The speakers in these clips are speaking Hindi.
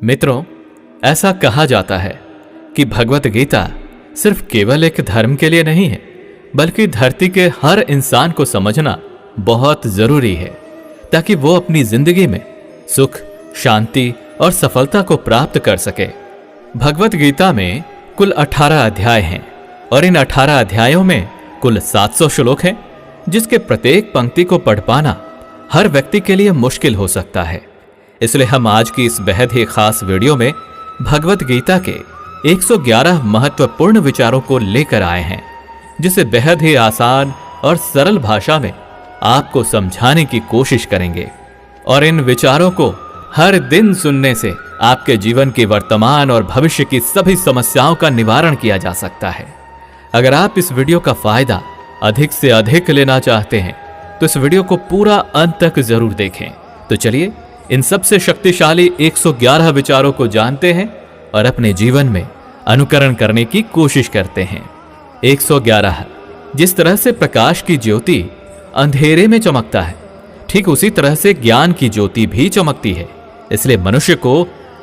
मित्रों, ऐसा कहा जाता है कि भगवत गीता सिर्फ केवल एक धर्म के लिए नहीं है, बल्कि धरती के हर इंसान को समझना बहुत जरूरी है, ताकि वो अपनी जिंदगी में सुख, शांति और सफलता को प्राप्त कर सके। भगवत गीता में कुल 18 अध्याय हैं और इन 18 अध्यायों में कुल 700 श्लोक हैं, जिसके प्रत्येक पंक्ति को पढ़ पाना हर व्यक्ति के लिए मुश्किल हो सकता है। इसलिए हम आज की इस बेहद ही खास वीडियो में भगवत गीता के 111 महत्वपूर्ण विचारों को लेकर आए हैं, जिसे बेहद ही आसान और सरल भाषा में आपको समझाने की कोशिश करेंगे। और इन विचारों को हर दिन सुनने से आपके जीवन की वर्तमान और भविष्य की सभी समस्याओं का निवारण किया जा सकता है। अगर आप इस वीडियो का फायदा अधिक से अधिक लेना चाहते हैं तो इस वीडियो को पूरा अंत तक जरूर देखें। तो चलिए इन सबसे शक्तिशाली 111 विचारों को जानते हैं और अपने जीवन में अनुकरण करने की कोशिश करते हैं। 111। जिस तरह से प्रकाश की ज्योति अंधेरे में चमकता है, ठीक उसी तरह से ज्ञान की ज्योति भी चमकती है। इसलिए मनुष्य को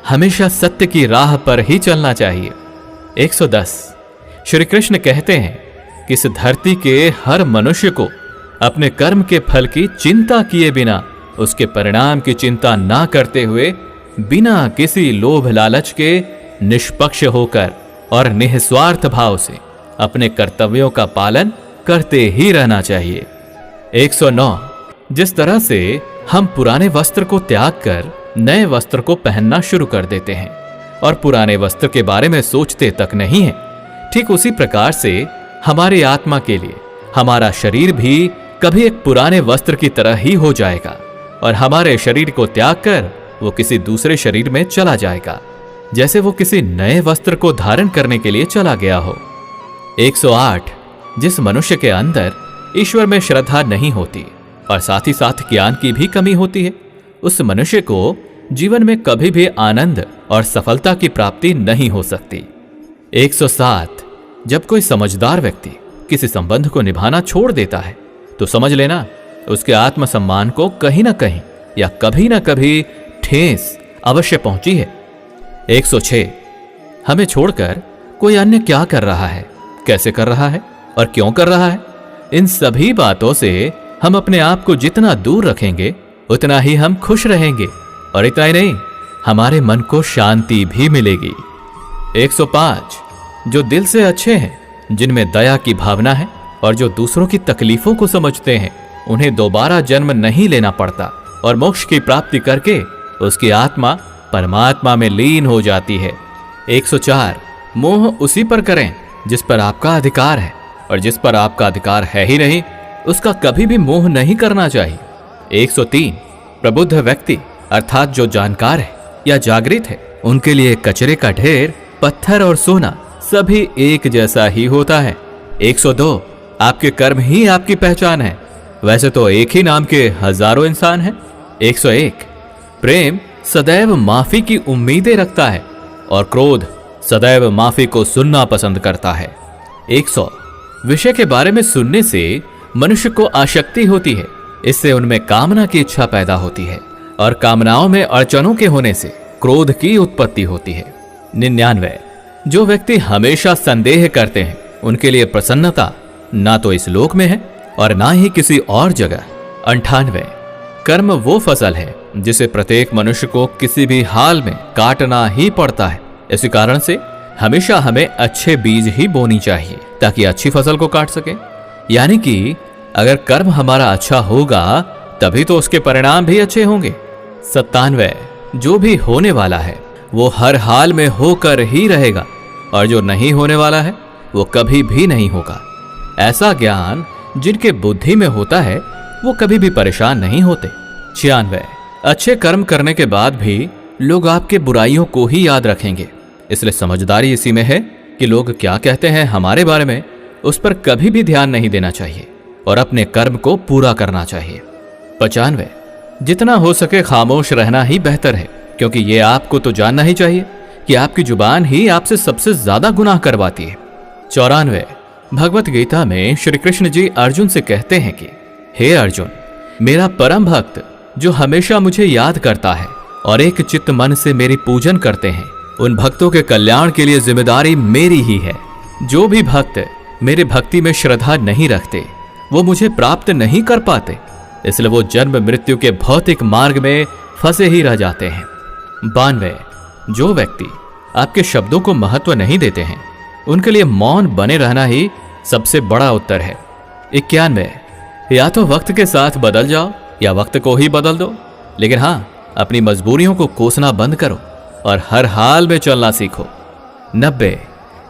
हमेशा सत्य की राह पर ही चलना चाहिए। 110। श्री कृष्ण कहते हैं कि इस धरती के हर मनुष्य को अपने कर्म के फल की चिंता किए बिना, उसके परिणाम की चिंता ना करते हुए, बिना किसी लोभ लालच के निष्पक्ष होकर और निस्वार्थ भाव से अपने कर्तव्यों का पालन करते ही रहना चाहिए। 109। जिस तरह से हम पुराने वस्त्र को त्याग कर नए वस्त्र को पहनना शुरू कर देते हैं और पुराने वस्त्र के बारे में सोचते तक नहीं है, ठीक उसी प्रकार से हमारी आत्मा के लिए हमारा शरीर भी कभी एक पुराने वस्त्र की तरह ही हो जाएगा और हमारे शरीर को त्याग कर वो किसी दूसरे शरीर में चला जाएगा, जैसे वो किसी नए वस्त्र को धारण करने के लिए चला गया हो। 108। जिस मनुष्य के अंदर ईश्वर में श्रद्धा नहीं होती और साथ ही साथ ज्ञान की भी कमी होती है, उस मनुष्य को जीवन में कभी भी आनंद और सफलता की प्राप्ति नहीं हो सकती। 107। जब कोई समझदार व्यक्ति किसी संबंध को निभाना छोड़ देता है तो समझ लेना उसके आत्मसम्मान को कहीं ना कहीं या कभी ना कभी ठेस अवश्य पहुंची है। 106। हमें छोड़कर कोई अन्य क्या कर रहा है, कैसे कर रहा है और क्यों कर रहा है, इन सभी बातों से हम अपने आप को जितना दूर रखेंगे उतना ही हम खुश रहेंगे और इतना ही नहीं, हमारे मन को शांति भी मिलेगी। 105। जो दिल से अच्छे हैं, जिनमें दया की भावना है और जो दूसरों की तकलीफों को समझते हैं, उन्हें दोबारा जन्म नहीं लेना पड़ता और मोक्ष की प्राप्ति करके उसकी आत्मा परमात्मा में लीन हो जाती है। 104। मोह उसी पर करें जिस पर आपका अधिकार है, और जिस पर आपका अधिकार है ही नहीं उसका कभी भी मोह नहीं करना चाहिए। 103। प्रबुद्ध व्यक्ति अर्थात जो जानकार है या जागृत है, उनके लिए कचरे का ढेर, पत्थर और सोना सभी एक जैसा ही होता है। 102। आपके कर्म ही आपकी पहचान है, वैसे तो एक ही नाम के हजारों इंसान हैं। 101। प्रेम सदैव माफी की उम्मीदें रखता है और क्रोध सदैव माफी को सुनना पसंद करता है। 100। विषय के बारे में सुनने से मनुष्य को आसक्ति होती है, इससे उनमें कामना की इच्छा पैदा होती है और कामनाओं में अड़चनों के होने से क्रोध की उत्पत्ति होती है। 99। जो व्यक्ति हमेशा संदेह करते हैं, उनके लिए प्रसन्नता ना तो इस लोक में है और ना ही किसी और जगह। 98। कर्म वो फसल है जिसे प्रत्येक मनुष्य को किसी भी हाल में काटना ही पड़ता है। इसी कारण से हमेशा हमें अच्छे बीज ही बोनी चाहिए ताकि अच्छी फसल को काट सके। यानी कि अगर कर्म हमारा अच्छा होगा तभी तो उसके परिणाम भी अच्छे होंगे। 97। जो भी होने वाला है वो हर हाल में होकर ही रहेगा और जो नहीं होने वाला है वो कभी भी नहीं होगा। ऐसा ज्ञान जिनके बुद्धि में होता है वो कभी भी परेशान नहीं होते। 96। अच्छे कर्म करने के बाद भी लोग आपके बुराइयों को ही याद रखेंगे, इसलिए समझदारी इसी में है कि लोग क्या कहते हैं हमारे बारे में उस पर कभी भी ध्यान नहीं देना चाहिए और अपने कर्म को पूरा करना चाहिए। 95। जितना हो सके खामोश रहना ही बेहतर है, क्योंकि ये आपको तो जानना ही चाहिए कि आपकी जुबान ही आपसे सबसे ज्यादा गुनाह करवाती है। 94। भगवत गीता में श्री कृष्ण जी अर्जुन से कहते हैं कि हे अर्जुन, मेरा परम भक्त जो हमेशा मुझे याद करता है और एक चित्त मन से मेरी पूजन करते हैं, उन भक्तों के कल्याण के लिए जिम्मेदारी मेरी ही है। जो भी भक्त मेरे भक्ति में श्रद्धा नहीं रखते वो मुझे प्राप्त नहीं कर पाते, इसलिए वो जन्म मृत्यु के भौतिक मार्ग में फंसे ही रह जाते हैं। 92, जो व्यक्ति आपके शब्दों को महत्व नहीं देते हैं उनके लिए मौन बने रहना ही सबसे बड़ा उत्तर है। 91, या तो वक्त के साथ बदल जाओ या वक्त को ही बदल दो, लेकिन हां, अपनी मजबूरियों को कोसना बंद करो और हर हाल में चलना सीखो। 90,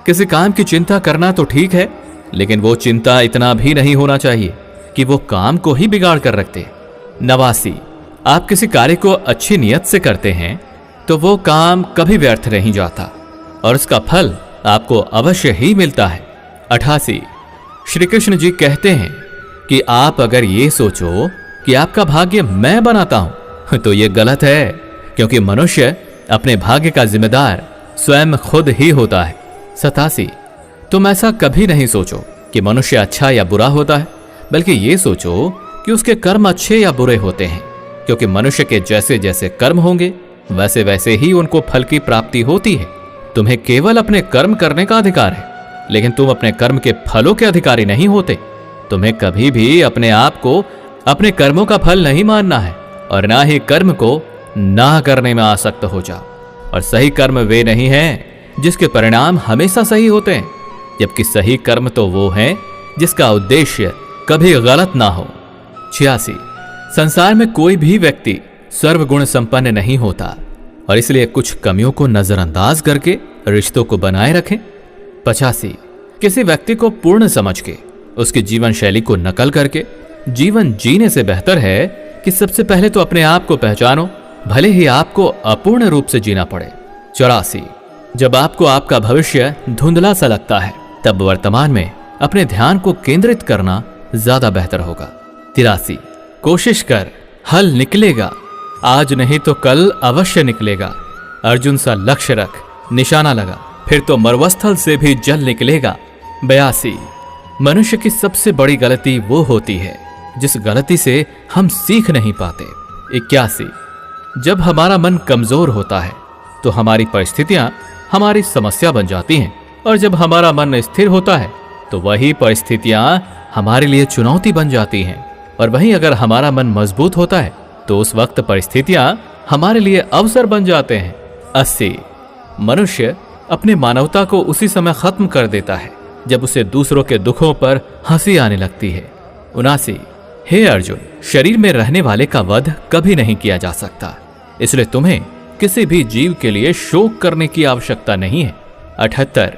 किसी काम की चिंता करना तो ठीक है, लेकिन वो चिंता इतना भी नहीं होना चाहिए कि वो काम को ही बिगाड़ कर रखते। 89, आप किसी कार्य को अच्छी नियत से करते हैं तो वो काम कभी व्यर्थ नहीं जाता और उसका फल आपको अवश्य ही मिलता है। 88, श्री कृष्ण जी कहते हैं कि आप अगर ये सोचो कि आपका भाग्य मैं बनाता हूं तो ये गलत है, क्योंकि मनुष्य अपने भाग्य का जिम्मेदार स्वयं खुद ही होता है। 87, तुम ऐसा कभी नहीं सोचो कि मनुष्य अच्छा या बुरा होता है, बल्कि ये सोचो कि उसके कर्म अच्छे या बुरे होते हैं, क्योंकि मनुष्य के जैसे जैसे कर्म होंगे वैसे वैसे ही उनको फल की प्राप्ति होती है। तुम्हें केवल अपने कर्म करने का अधिकार है, लेकिन तुम अपने कर्म के फलों के अधिकारी नहीं होते। तुम्हें कभी भी अपने आप को अपने कर्मों का फल नहीं मानना है और ना ही कर्म को ना करने में आसक्त हो जाओ। और सही कर्म वे नहीं हैं जिसके परिणाम हमेशा सही होते हैं, जबकि सही कर्म तो वो है जिसका उद्देश्य कभी गलत ना हो। 86, संसार में कोई भी व्यक्ति सर्वगुण संपन्न नहीं होता और इसलिए कुछ कमियों को नजरअंदाज करके रिश्तों को बनाए रखें। 85, किसी व्यक्ति को पूर्ण समझ के उसकी जीवन शैली को नकल करके जीवन जीने से बेहतर है कि सबसे पहले तो अपने आप को पहचानो, भले ही आपको अपूर्ण रूप से जीना पड़े। 84, जब आपको आपका भविष्य धुंधला सा लगता है तब वर्तमान में अपने ध्यान को केंद्रित करना ज्यादा बेहतर होगा। 83, कोशिश कर, हल निकलेगा, आज नहीं तो कल अवश्य निकलेगा। अर्जुन सा लक्ष्य रख, निशाना लगा, फिर तो मरुस्थल से भी जल निकलेगा। 82, मनुष्य की सबसे बड़ी गलती वो होती है जिस गलती से हम सीख नहीं पाते। 81, जब हमारा मन कमजोर होता है तो हमारी परिस्थितियां हमारी समस्या बन जाती हैं, और जब हमारा मन स्थिर होता है तो वही परिस्थितियां हमारे लिए चुनौती बन जाती हैं, और वहीं अगर हमारा मन मजबूत होता है तो उस वक्त परिस्थितियां हमारे लिए अवसर बन जाते हैं। 80, मनुष्य अपनी मानवता को उसी समय खत्म कर देता है जब उसे दूसरों के दुखों पर हंसी आने लगती है। 79, हे अर्जुन, शरीर में रहने वाले का वध कभी नहीं किया जा सकता, इसलिए तुम्हें किसी भी जीव के लिए शोक करने की आवश्यकता नहीं है। 78,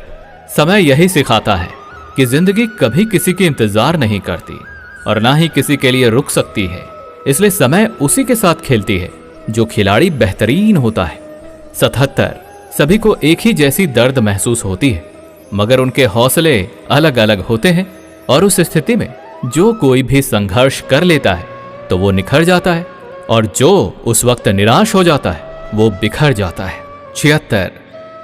समय यही सिखाता है कि जिंदगी कभी किसी की इंतजार नहीं करती और ना ही किसी के लिए रुक सकती है, इसलिए समय उसी के साथ खेलती है जो खिलाड़ी बेहतरीन होता है। 77, सभी को एक ही जैसी दर्द महसूस होती है, मगर उनके हौसले अलग अलग होते हैं, और उस स्थिति में जो कोई भी संघर्ष कर लेता है तो वो निखर जाता है, और जो उस वक्त निराश हो जाता है वो बिखर जाता है। 76,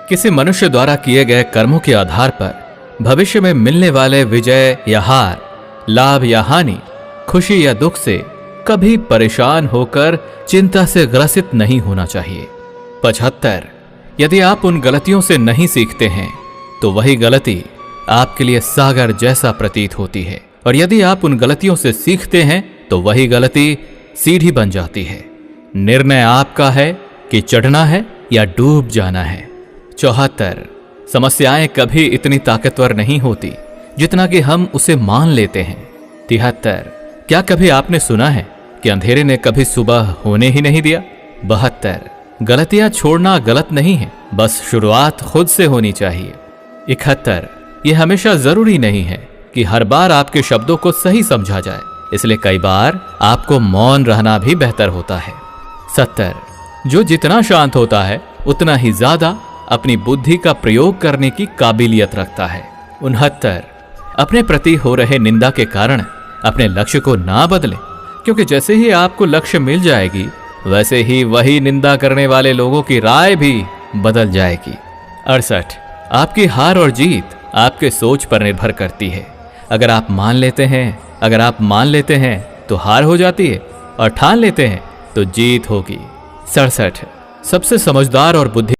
किसी मनुष्य द्वारा किए गए कर्मों के आधार पर भविष्य में मिलने वाले विजय या हार, लाभ या हानि, खुशी या दुख से कभी परेशान होकर चिंता से ग्रसित नहीं होना चाहिए। 75, यदि आप उन गलतियों से नहीं सीखते हैं तो वही गलती आपके लिए सागर जैसा प्रतीत होती है, और यदि आप उन गलतियों से सीखते हैं तो वही गलती सीढ़ी बन जाती है। निर्णय आपका है कि चढ़ना है या डूब जाना है। 74, समस्याएं कभी इतनी ताकतवर नहीं होती जितना कि हम उसे मान लेते हैं। 73, क्या कभी आपने सुना है कि अंधेरे ने कभी सुबह होने ही नहीं दिया। 72, गलतियां छोड़ना गलत नहीं है, बस शुरुआत खुद से होनी चाहिए। 71, यह हमेशा जरूरी नहीं है कि हर बार आपके शब्दों को सही समझा जाए, इसलिए कई बार आपको मौन रहना भी बेहतर होता है। 70, जो जितना शांत होता है उतना ही ज्यादा अपनी बुद्धि का प्रयोग करने की काबिलियत रखता है। 69, अपने प्रति हो रहे निंदा के कारण अपने लक्ष्य को ना बदलें, क्योंकि जैसे ही आपको लक्ष्य मिल जाएगी वैसे ही वही निंदा करने वाले लोगों की राय भी बदल जाएगी। 68, आपकी हार और जीत आपके सोच पर निर्भर करती है। अगर आप मान लेते हैं तो हार हो जाती है, और ठान लेते हैं तो जीत होगी। 67, सबसे समझदार और बुद्धि